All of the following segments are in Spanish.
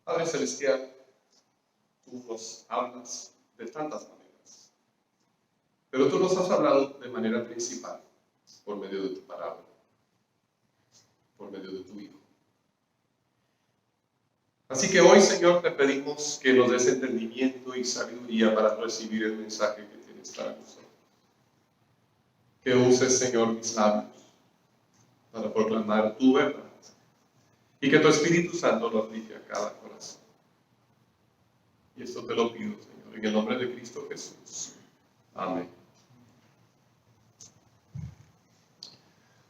Padre Celestial, tú nos hablas de tantas maneras, pero tú nos has hablado de manera principal por medio de tu palabra, por medio de tu Hijo. Así que hoy, Señor, te pedimos que nos des entendimiento y sabiduría para recibir el mensaje que tienes para nosotros. Que uses, Señor, mis labios para proclamar tu verdad y que tu Espíritu Santo lo aplique a cada corazón. Y esto te lo pido, Señor, en el nombre de Cristo Jesús. Amén.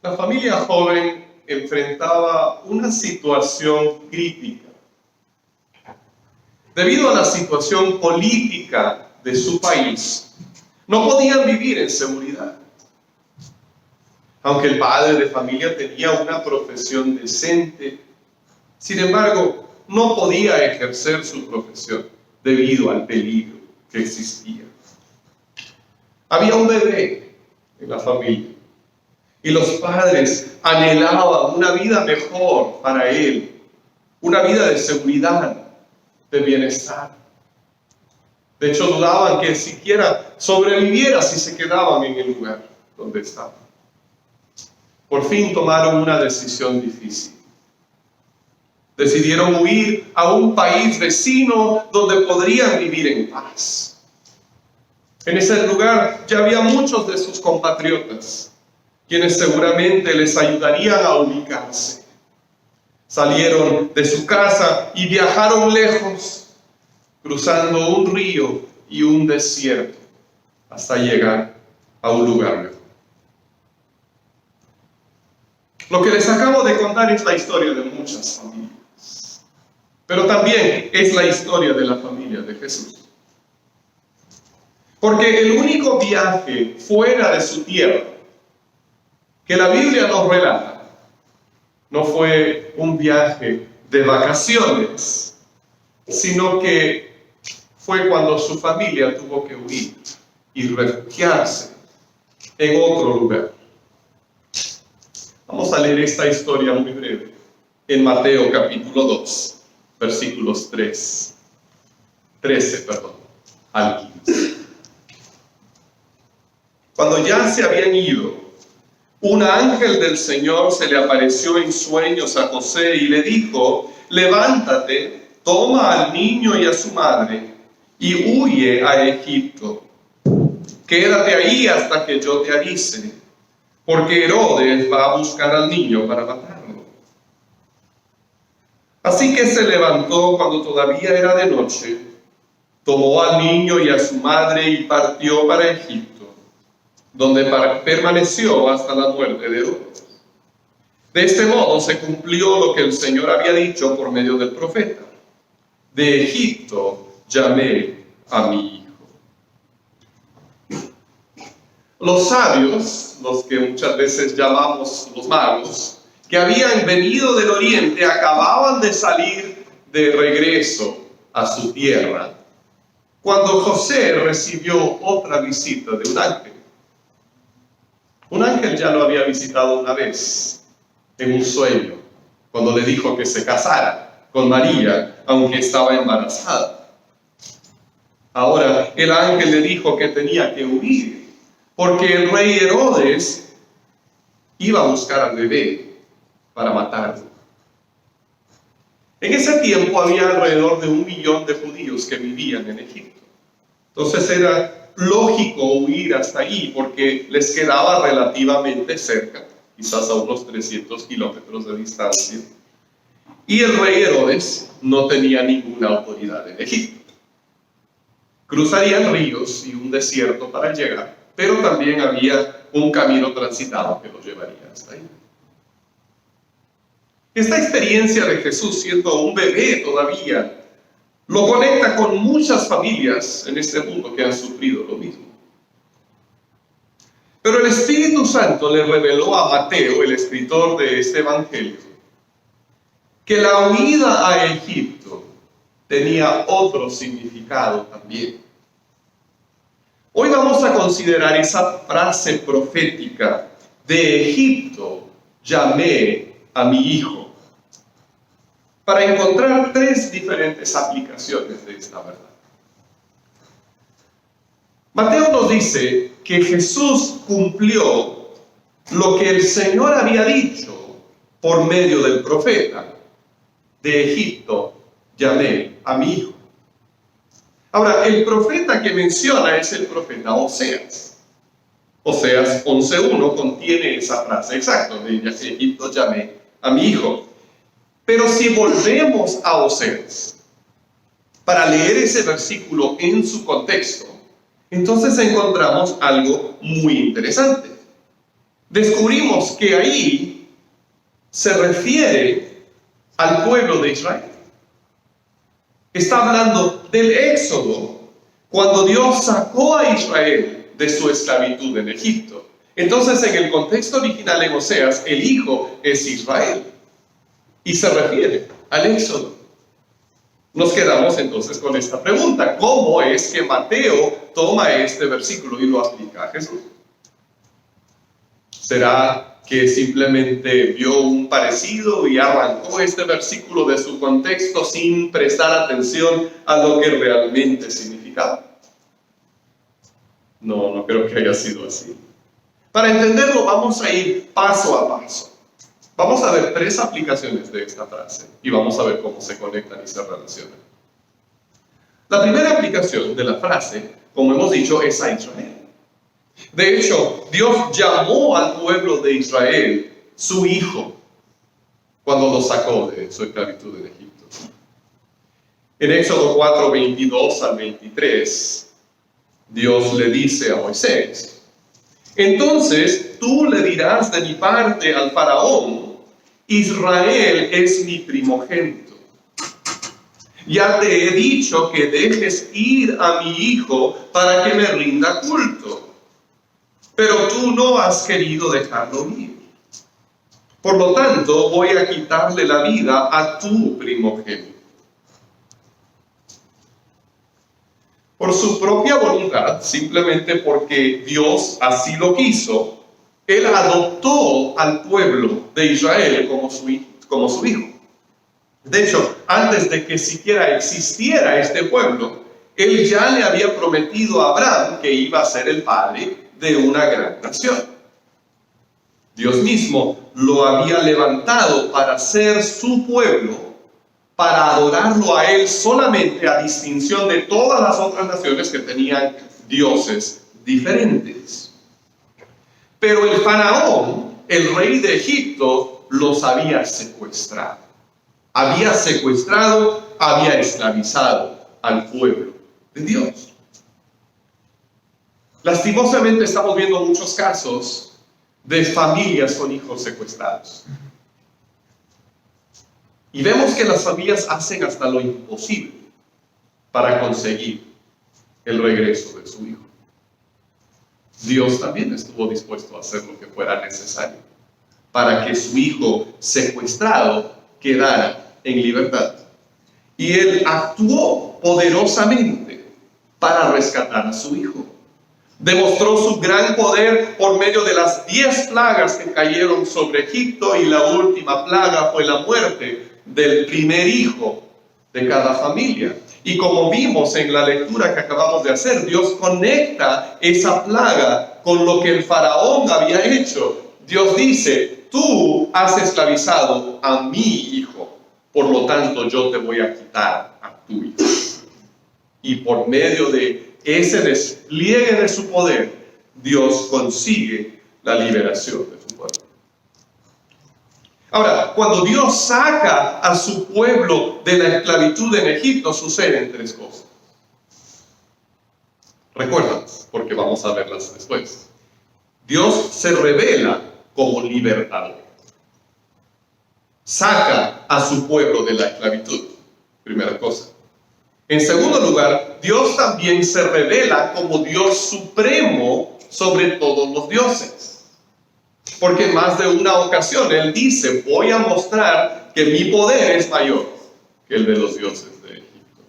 La familia joven enfrentaba una situación crítica. Debido a la situación política de su país, no podían vivir en seguridad. Aunque el padre de familia tenía una profesión decente, sin embargo, no podía ejercer su profesión debido al peligro que existía. Había un bebé en la familia y los padres anhelaban una vida mejor para él, una vida de seguridad, de bienestar. De hecho, dudaban que siquiera sobreviviera si se quedaban en el lugar donde estaban. Por fin tomaron una decisión difícil. Decidieron huir a un país vecino donde podrían vivir en paz. En ese lugar ya había muchos de sus compatriotas, quienes seguramente les ayudarían a ubicarse. Salieron de su casa y viajaron lejos, cruzando un río y un desierto, hasta llegar a un lugar mejor. Lo que les acabo de contar es la historia de muchas familias, pero también es la historia de la familia de Jesús. Porque el único viaje fuera de su tierra que la Biblia nos relata no fue un viaje de vacaciones, sino que fue cuando su familia tuvo que huir y refugiarse en otro lugar. Vamos a leer esta historia muy breve en Mateo capítulo 2, versículos 13 al 15. Cuando ya se habían ido, un ángel del Señor se le apareció en sueños a José y le dijo: levántate, toma al niño y a su madre y huye a Egipto. Quédate ahí hasta que yo te avise, porque Herodes va a buscar al niño para matarlo. Así que se levantó cuando todavía era de noche, tomó al niño y a su madre y partió para Egipto, donde permaneció hasta la muerte de Herodes. De este modo se cumplió lo que el Señor había dicho por medio del profeta: de Egipto llamé a mi hijo. Los sabios, los que muchas veces llamamos los magos, que habían venido del oriente, acababan de salir de regreso a su tierra, cuando José recibió otra visita de un ángel. Un ángel ya lo había visitado una vez, en un sueño, cuando le dijo que se casara con María, aunque estaba embarazada. Ahora, el ángel le dijo que tenía que huir, porque el rey Herodes iba a buscar al bebé para matarlo. En ese tiempo había alrededor de 1 millón de judíos que vivían en Egipto. Entonces era lógico huir hasta allí porque les quedaba relativamente cerca, quizás a unos 300 kilómetros de distancia. Y el rey Herodes no tenía ninguna autoridad en Egipto. Cruzarían ríos y un desierto para llegar, pero también había un camino transitado que los llevaría hasta ahí. Esta experiencia de Jesús, siendo un bebé todavía, lo conecta con muchas familias en este mundo que han sufrido lo mismo. Pero el Espíritu Santo le reveló a Mateo, el escritor de este evangelio, que la huida a Egipto tenía otro significado también. Hoy vamos a considerar esa frase profética: de Egipto llamé a mi hijo. para encontrar tres diferentes aplicaciones de esta verdad. Mateo nos dice que Jesús cumplió lo que el Señor había dicho por medio del profeta: de Egipto llamé a mi hijo. Ahora, el profeta que menciona es el profeta Oseas. Oseas 11:1 contiene esa frase exacta: de Egipto llamé a mi hijo. Pero si volvemos a Oseas para leer ese versículo en su contexto, entonces encontramos algo muy interesante. Descubrimos que ahí se refiere al pueblo de Israel. Está hablando del Éxodo, cuando Dios sacó a Israel de su esclavitud en Egipto. Entonces, en el contexto original en Oseas, el hijo es Israel y se refiere al Éxodo. Nos quedamos entonces con esta pregunta: ¿cómo es que Mateo toma este versículo y lo aplica a Jesús? ¿Será que simplemente vio un parecido y arrancó este versículo de su contexto sin prestar atención a lo que realmente significaba? No creo que haya sido así. Para entenderlo, vamos a ir paso a paso. Vamos a ver tres aplicaciones de esta frase y vamos a ver cómo se conectan y se relacionan. La primera aplicación de la frase, como hemos dicho, es a Israel. De hecho, Dios llamó al pueblo de Israel su hijo cuando lo sacó de su esclavitud en Egipto. En Éxodo 4:22 al 23, Dios le dice a Moisés: entonces tú le dirás de mi parte al faraón: Israel es mi primogénito. Ya te he dicho que dejes ir a mi hijo para que me rinda culto, pero tú no has querido dejarlo ir. Por lo tanto, voy a quitarle la vida a tu primogénito. Por su propia voluntad, simplemente porque Dios así lo quiso, Él adoptó al pueblo de Israel como su hijo. De hecho, antes de que siquiera existiera este pueblo, Él ya le había prometido a Abraham que iba a ser el padre de una gran nación. Dios mismo lo había levantado para ser su pueblo, para adorarlo a Él solamente, a distinción de todas las otras naciones que tenían dioses diferentes. Pero el faraón, el rey de Egipto, los había secuestrado. Había secuestrado, había esclavizado al pueblo de Dios. Lastimosamente estamos viendo muchos casos de familias con hijos secuestrados. Y vemos que las familias hacen hasta lo imposible para conseguir el regreso de su hijo. Dios también estuvo dispuesto a hacer lo que fuera necesario para que su hijo secuestrado quedara en libertad. Y Él actuó poderosamente para rescatar a su hijo. Demostró su gran poder por medio de las 10 plagas que cayeron sobre Egipto, y la última plaga fue la muerte del primer hijo de cada familia. Y como vimos en la lectura que acabamos de hacer, Dios conecta esa plaga con lo que el faraón había hecho. Dios dice: tú has esclavizado a mi hijo, por lo tanto yo te voy a quitar a tu hijo. Y por medio de ese despliegue de su poder, Dios consigue la liberación de su pueblo. Ahora, cuando Dios saca a su pueblo de la esclavitud en Egipto, suceden tres cosas. Recuérdalas, porque vamos a verlas después. Dios se revela como libertador. Saca a su pueblo de la esclavitud, primera cosa. En segundo lugar, Dios también se revela como Dios supremo sobre todos los dioses. Porque en más de una ocasión Él dice: voy a mostrar que mi poder es mayor que el de los dioses de Egipto.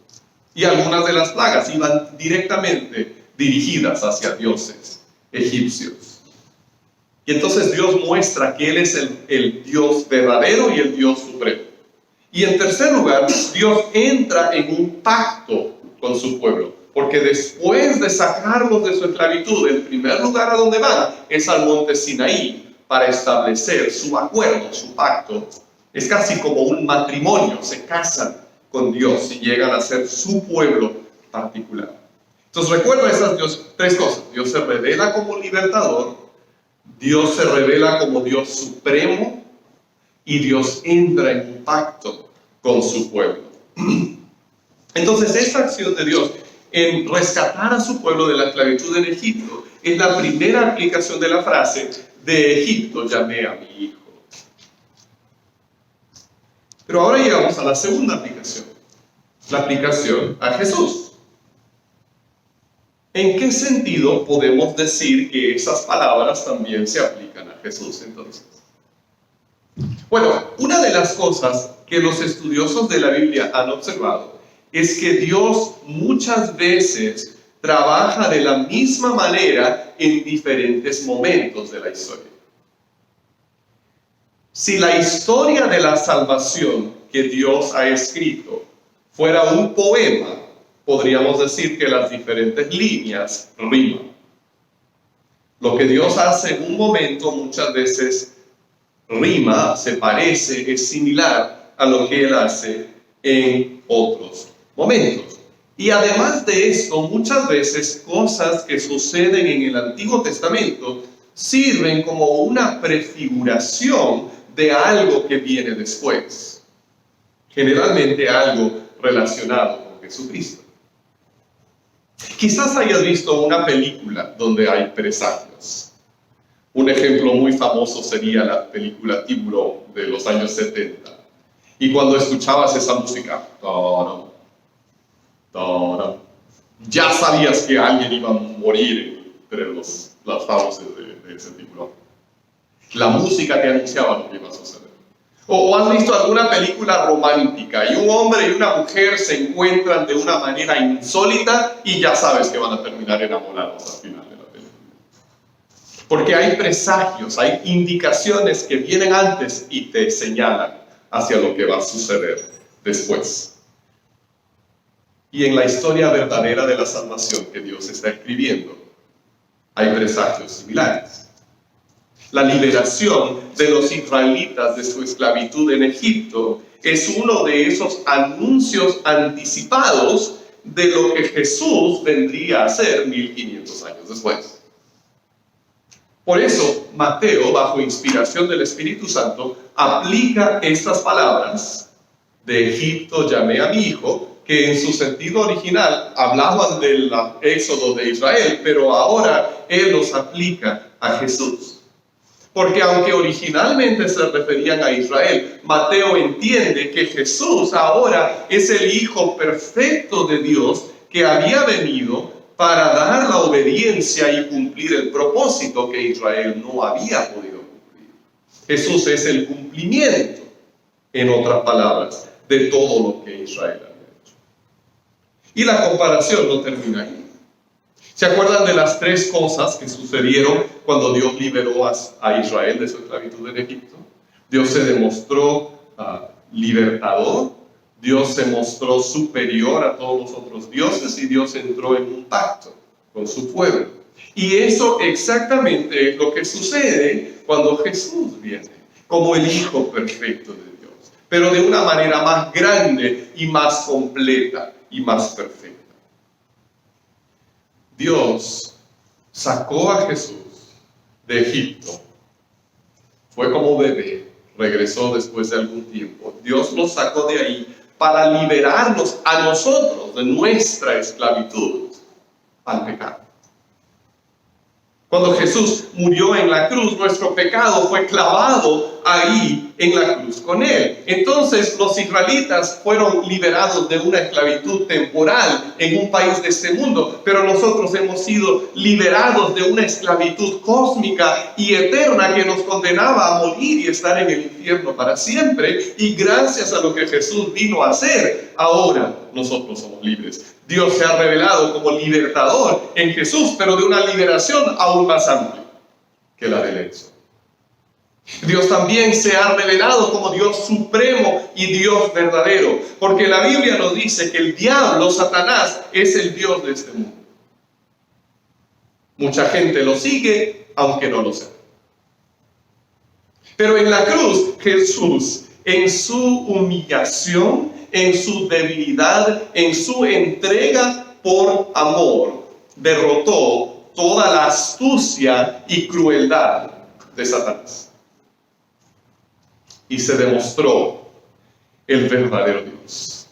Y algunas de las plagas iban directamente dirigidas hacia dioses egipcios. Y entonces Dios muestra que Él es el Dios verdadero y el Dios supremo. Y en tercer lugar, Dios entra en un pacto con su pueblo. Porque después de sacarlos de su esclavitud, el primer lugar a donde van es al monte Sinaí para establecer su acuerdo, su pacto. Es casi como un matrimonio, se casan con Dios y llegan a ser su pueblo particular. Entonces recuerda esas tres cosas. Dios se revela como libertador, Dios se revela como Dios supremo y Dios entra en un pacto con su pueblo. Entonces esta acción de Dios en rescatar a su pueblo de la esclavitud en Egipto es la primera aplicación de la frase: de Egipto llamé a mi hijo. Pero ahora llegamos a la segunda aplicación, la aplicación a Jesús. ¿En qué sentido podemos decir que esas palabras también se aplican a Jesús entonces? Bueno, una de las cosas que los estudiosos de la Biblia han observado es que Dios muchas veces trabaja de la misma manera en diferentes momentos de la historia. Si la historia de la salvación que Dios ha escrito fuera un poema, podríamos decir que las diferentes líneas riman. Lo que Dios hace en un momento muchas veces rima, se parece, es similar a lo que Él hace en otros momentos. Y además de esto, muchas veces cosas que suceden en el Antiguo Testamento sirven como una prefiguración de algo que viene después. Generalmente algo relacionado con Jesucristo. Quizás hayas visto una película donde hay presagios. Un ejemplo muy famoso sería la película Tiburón de los años 70. Y cuando escuchabas esa música, ya sabías que alguien iba a morir entre las fauces de ese tiburón. La música te anunciaba lo que iba a suceder. ¿O has visto alguna película romántica y un hombre y una mujer se encuentran de una manera insólita y ya sabes que van a terminar enamorados al final de la película? Porque hay presagios, hay indicaciones que vienen antes y te señalan hacia lo que va a suceder después. Y en la historia verdadera de la salvación que Dios está escribiendo, hay presagios similares. La liberación de los israelitas de su esclavitud en Egipto es uno de esos anuncios anticipados de lo que Jesús vendría a hacer 1500 años después. Por eso, Mateo, bajo inspiración del Espíritu Santo, aplica estas palabras: de Egipto llamé a mi hijo, que en su sentido original hablaban del éxodo de Israel, pero ahora él los aplica a Jesús. Porque aunque originalmente se referían a Israel, Mateo entiende que Jesús ahora es el Hijo perfecto de Dios que había venido para dar la obediencia y cumplir el propósito que Israel no había podido cumplir. Jesús es el cumplimiento, en otras palabras, de todo lo que Israel había hecho. Y la comparación no termina ahí. ¿Se acuerdan de las tres cosas que sucedieron cuando Dios liberó a Israel de su esclavitud en Egipto? Dios se demostró libertador, Dios se mostró superior a todos los otros dioses y Dios entró en un pacto con su pueblo. Y eso exactamente es lo que sucede cuando Jesús viene, como el Hijo perfecto de Dios, pero de una manera más grande y más completa y más perfecta. Dios sacó a Jesús de Egipto. Fue como bebé, regresó después de algún tiempo. Dios lo sacó de ahí para liberarnos a nosotros de nuestra esclavitud al pecado. Cuando Jesús murió en la cruz, nuestro pecado fue clavado ahí en la cruz con Él. Entonces los israelitas fueron liberados de una esclavitud temporal en un país de este mundo, pero nosotros hemos sido liberados de una esclavitud cósmica y eterna que nos condenaba a morir y estar en el infierno para siempre. Y gracias a lo que Jesús vino a hacer, ahora nosotros somos libres. Dios se ha revelado como libertador en Jesús, pero de una liberación aún más amplia que la del éxodo. Dios también se ha revelado como Dios supremo y Dios verdadero, porque la Biblia nos dice que el diablo, Satanás, es el Dios de este mundo. Mucha gente lo sigue, aunque no lo sepa. Pero en la cruz, Jesús, en su humillación, en su debilidad, en su entrega por amor, derrotó toda la astucia y crueldad de Satanás. Y se demostró el verdadero Dios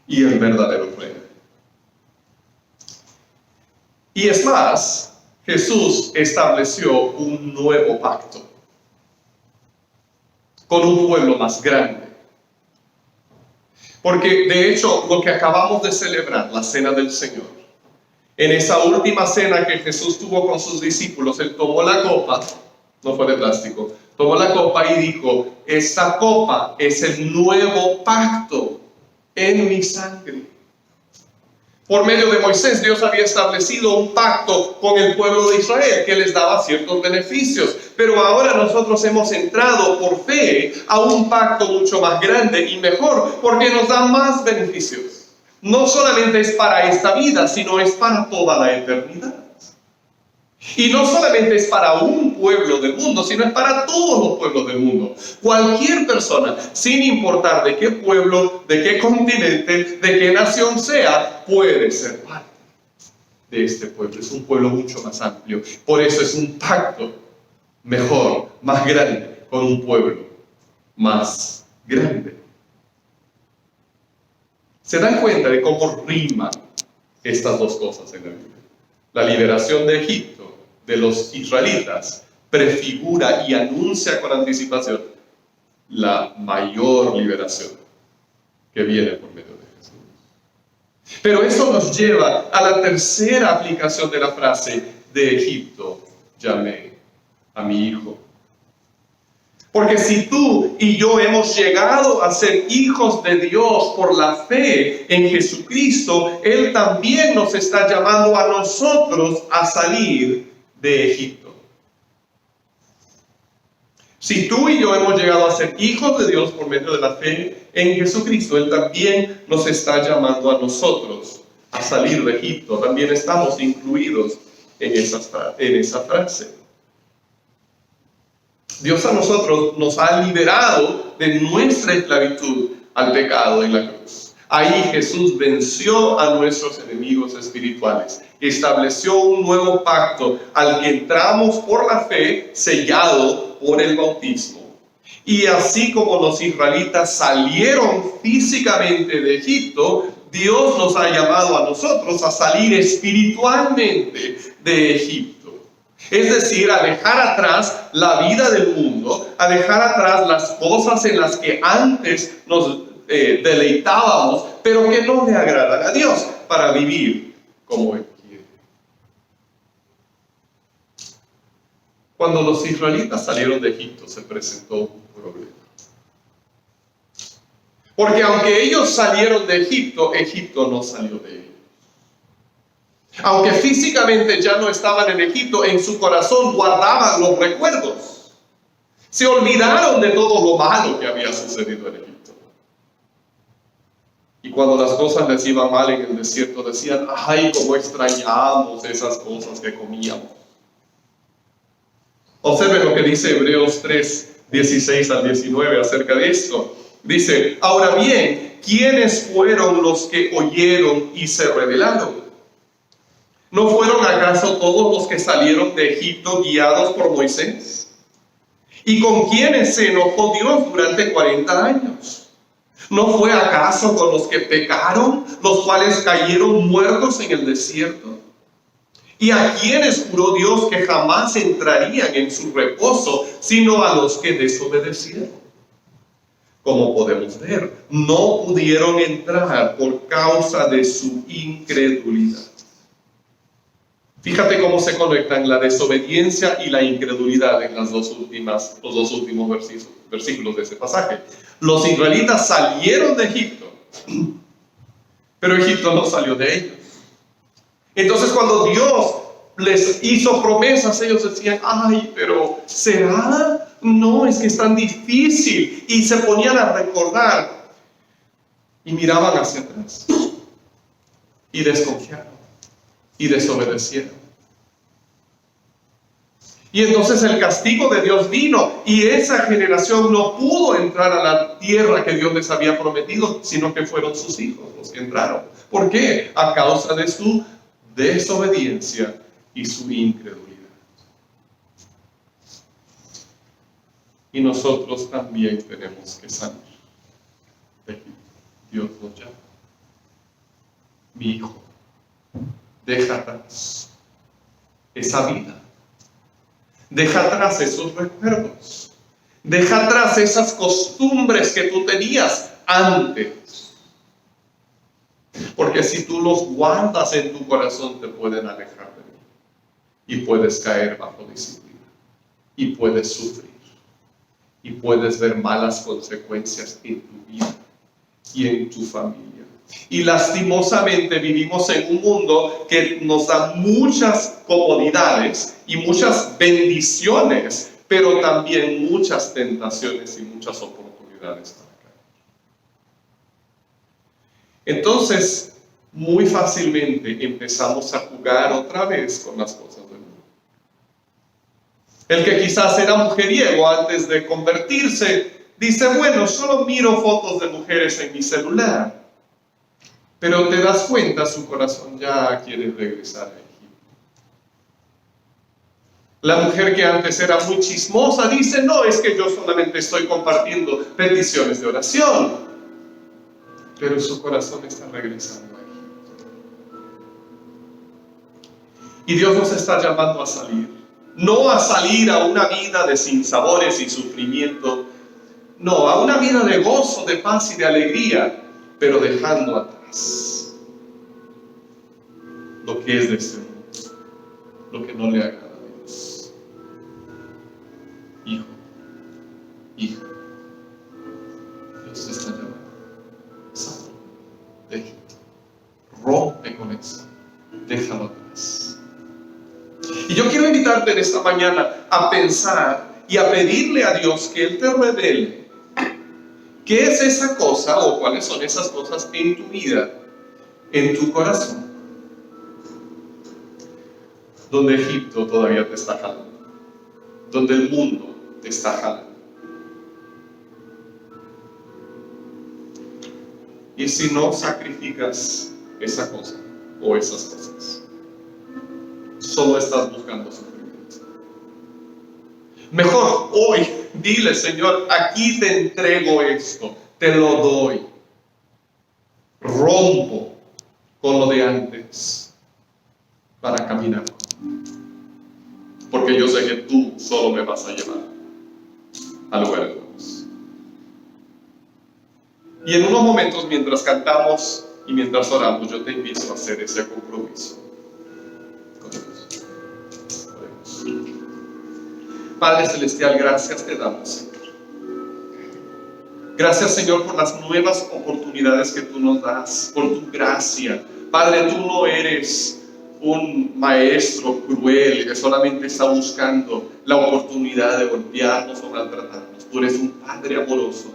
y el verdadero Rey. Y es más, Jesús estableció un nuevo pacto con un pueblo más grande. Porque de hecho lo que acabamos de celebrar, la cena del Señor, en esa última cena que Jesús tuvo con sus discípulos, Él tomó la copa, no fue de plástico, tomó la copa y dijo: esta copa es el nuevo pacto en mi sangre. Por medio de Moisés, Dios había establecido un pacto con el pueblo de Israel que les daba ciertos beneficios. Pero ahora nosotros hemos entrado por fe a un pacto mucho más grande y mejor, porque nos da más beneficios. No solamente es para esta vida, sino es para toda la eternidad. Y no solamente es para un pueblo del mundo, sino es para todos los pueblos del mundo. Cualquier persona, sin importar de qué pueblo, de qué continente, de qué nación sea, puede ser parte de este pueblo. Es un pueblo mucho más amplio. Por eso es un pacto mejor, más grande, con un pueblo más grande. ¿Se dan cuenta de cómo riman estas dos cosas en la Biblia? La liberación de Egipto, de los israelitas, prefigura y anuncia con anticipación la mayor liberación que viene por medio de Jesús. Pero eso nos lleva a la tercera aplicación de la frase: de Egipto llamé a mi hijo. Porque si tú y yo hemos llegado a ser hijos de Dios por la fe en Jesucristo, Él también nos está llamando a nosotros a salir de Egipto. Si tú y yo hemos llegado a ser hijos de Dios por medio de la fe en Jesucristo, Él también nos está llamando a nosotros a salir de Egipto. También estamos incluidos en esa frase. Dios a nosotros nos ha liberado de nuestra esclavitud al pecado en la cruz. Ahí Jesús venció a nuestros enemigos espirituales, estableció un nuevo pacto al que entramos por la fe, sellado por el bautismo. Y así como los israelitas salieron físicamente de Egipto, Dios nos ha llamado a nosotros a salir espiritualmente de Egipto. Es decir, a dejar atrás la vida del mundo, a dejar atrás las cosas en las que antes nos deleitábamos, pero que no le agradan a Dios, para vivir como Él quiere. Cuando los israelitas salieron de Egipto, se presentó un problema. Porque aunque ellos salieron de Egipto, Egipto no salió de ellos. Aunque físicamente ya no estaban en Egipto, en su corazón guardaban los recuerdos. Se olvidaron de todo lo malo que había sucedido en Egipto. Y cuando las cosas les iban mal en el desierto, decían: ¡ay, cómo extrañamos esas cosas que comíamos! Observen lo que dice Hebreos 3, 16 al 19 acerca de esto. Dice: ahora bien, ¿quiénes fueron los que oyeron y se rebelaron? ¿No fueron acaso todos los que salieron de Egipto guiados por Moisés? ¿Y con quiénes se enojó Dios durante 40 años? ¿No fue acaso con los que pecaron, los cuales cayeron muertos en el desierto? ¿Y a quienes juró Dios que jamás entrarían en su reposo, sino a los que desobedecieron? Como podemos ver, no pudieron entrar por causa de su incredulidad. Fíjate cómo se conectan la desobediencia y la incredulidad en los dos últimos versículos de ese pasaje. Los israelitas salieron de Egipto, pero Egipto no salió de ellos. Entonces, cuando Dios les hizo promesas, ellos decían: ¡ay, pero será! no, es que es tan difícil. Y se ponían a recordar y miraban hacia atrás y desconfiaron y desobedecieron. Y entonces el castigo de Dios vino y esa generación no pudo entrar a la tierra que Dios les había prometido, sino que fueron sus hijos los que entraron. ¿Por qué? A causa de su desobediencia y su incredulidad. Y nosotros también tenemos que salir de aquí. Dios nos llama. Mi hijo, deja atrás esa vida. Deja atrás esos recuerdos. Deja atrás esas costumbres que tú tenías antes. Porque si tú los guardas en tu corazón, te pueden alejar de mí. Y puedes caer bajo disciplina. Y puedes sufrir. Y puedes ver malas consecuencias en tu vida y en tu familia. Y lastimosamente vivimos en un mundo que nos da muchas comodidades y muchas bendiciones, pero también muchas tentaciones y muchas oportunidades para caer. Entonces, muy fácilmente empezamos a jugar otra vez con las cosas del mundo. El que quizás era mujeriego antes de convertirse, dice, bueno, solo miro fotos de mujeres en mi celular. Pero te das cuenta, su corazón ya quiere regresar a Egipto. La mujer que antes era muy chismosa dice, no, es que yo solamente estoy compartiendo peticiones de oración. Pero su corazón está regresando a Egipto. Y Dios nos está llamando a salir. No a salir a una vida de sinsabores y sufrimiento. No, a una vida de gozo, de paz y de alegría, pero dejando atrás lo que es de este mundo, lo que no le agrada a Dios. Hijo, hija, Dios te está llamando. Sal de Egipto. Rompe con eso. Déjalo atrás. Y yo quiero invitarte en esta mañana a pensar y a pedirle a Dios que Él te revele qué es esa cosa o cuáles son esas cosas en tu vida, en tu corazón, donde Egipto todavía te está jalando, donde el mundo te está jalando. Y si no sacrificas esa cosa o esas cosas, solo estás buscando sufrimiento. Mejor hoy dile, Señor, aquí te entrego esto, te lo doy. Rompo con lo de antes para caminar. Porque yo sé que tú solo me vas a llevar al lugar de Dios. Y en unos momentos, mientras cantamos y mientras oramos, yo te invito a hacer ese compromiso con Dios. Oremos. Padre Celestial, gracias te damos, Señor. Gracias, Señor, por las nuevas oportunidades que tú nos das, por tu gracia. Padre, tú no eres un maestro cruel que solamente está buscando la oportunidad de golpearnos o maltratarnos. Tú eres un Padre amoroso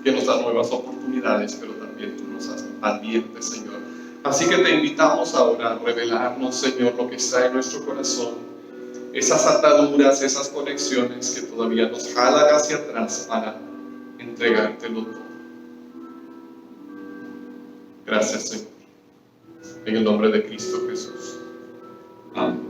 que nos da nuevas oportunidades, pero también tú nos adviertes, Señor. Así que te invitamos ahora a revelarnos, Señor, lo que está en nuestro corazón, esas ataduras, esas conexiones que todavía nos jalan hacia atrás para entregártelo todo. Gracias, Señor. En el nombre de Cristo Jesús. Amén.